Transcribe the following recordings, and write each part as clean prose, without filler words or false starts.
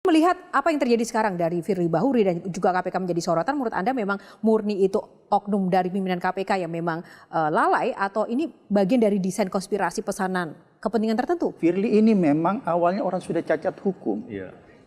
Melihat apa yang terjadi sekarang dari Firly Bahuri dan juga KPK menjadi sorotan, menurut Anda memang murni itu oknum dari pimpinan KPK yang memang lalai atau ini bagian dari desain konspirasi pesanan kepentingan tertentu? Firly ini memang awalnya orang sudah cacat hukum,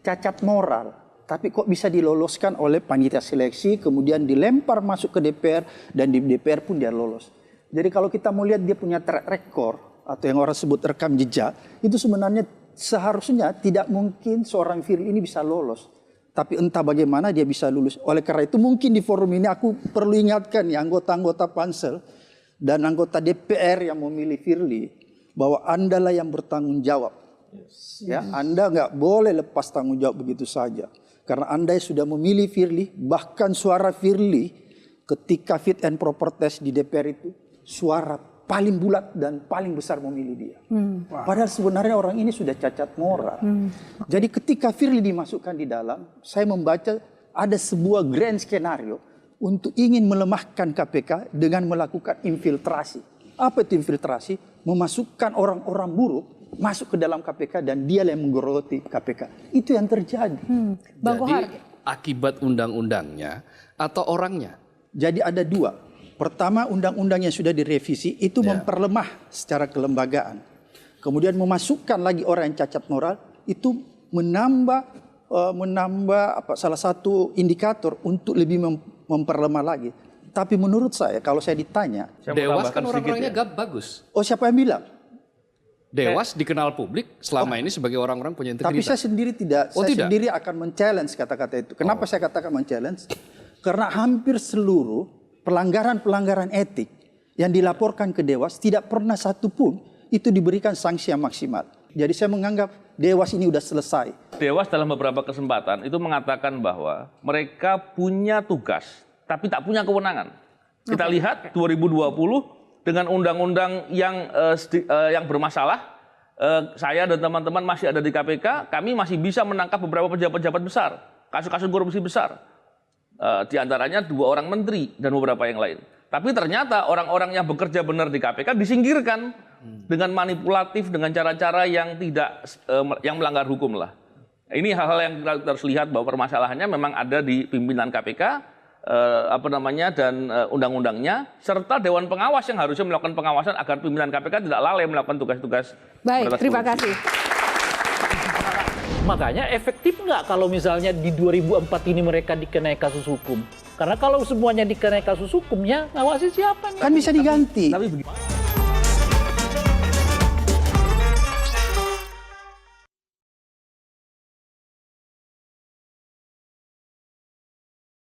cacat moral, tapi kok bisa diloloskan oleh panitia seleksi, kemudian dilempar masuk ke DPR dan di DPR pun dia lolos. Jadi kalau kita mau lihat dia punya track record atau yang orang sebut rekam jejak, itu sebenarnya seharusnya tidak mungkin seorang Firly ini bisa lolos. Tapi entah bagaimana dia bisa lulus. Oleh karena itu mungkin di forum ini aku perlu ingatkan ya anggota-anggota pansel dan anggota DPR yang memilih Firly bahwa Anda lah yang bertanggung jawab. Ya, Anda nggak boleh lepas tanggung jawab begitu saja. Karena Anda sudah memilih Firly, bahkan suara Firly ketika fit and proper test di DPR itu suara paling bulat dan paling besar memilih dia. Padahal sebenarnya orang ini sudah cacat moral. Jadi ketika Firly dimasukkan di dalam, saya membaca ada sebuah grand skenario untuk ingin melemahkan KPK dengan melakukan infiltrasi. Apa itu infiltrasi? Memasukkan orang-orang buruk masuk ke dalam KPK dan dia yang menggerogoti KPK. Itu yang terjadi. Bang Kohar. Jadi akibat undang-undangnya atau orangnya? Jadi ada dua. Pertama, undang-undang yang sudah direvisi itu memperlemah secara kelembagaan. Kemudian memasukkan lagi orang yang cacat moral itu menambah salah satu indikator untuk lebih memperlemah lagi. Tapi menurut saya kalau saya ditanya, Dewas kan orang-orangnya bagus. oh siapa yang bilang? Dewas dikenal publik selama ini sebagai orang-orang punya integritas. Tapi saya sendiri tidak. Sendiri akan men-challenge kata-kata itu. Kenapa saya katakan men-challenge? Karena hampir seluruh pelanggaran-pelanggaran etik yang dilaporkan ke Dewas tidak pernah satupun itu diberikan sanksi yang maksimal. Jadi saya menganggap Dewas ini sudah selesai. Dewas dalam beberapa kesempatan itu mengatakan bahwa mereka punya tugas tapi tak punya kewenangan. Kita lihat 2020 dengan undang-undang yang bermasalah, saya dan teman-teman masih ada di KPK, kami masih bisa menangkap beberapa pejabat-pejabat besar, kasus-kasus korupsi besar. Di antaranya 2 orang menteri dan beberapa yang lain. Tapi ternyata orang-orang yang bekerja benar di KPK disingkirkan dengan manipulatif, dengan cara-cara yang yang melanggar hukum lah. Ini hal-hal yang kita harus lihat bahwa permasalahannya memang ada di pimpinan KPK, dan undang-undangnya, serta Dewan Pengawas yang harusnya melakukan pengawasan agar pimpinan KPK tidak lalai melakukan tugas-tugas. Baik, terima kasih. Makanya efektif nggak kalau misalnya di 2004 ini mereka dikenai kasus hukum? Karena kalau semuanya dikenai kasus hukum, ya ngawasi siapa nih? Kan bisa diganti. Tapi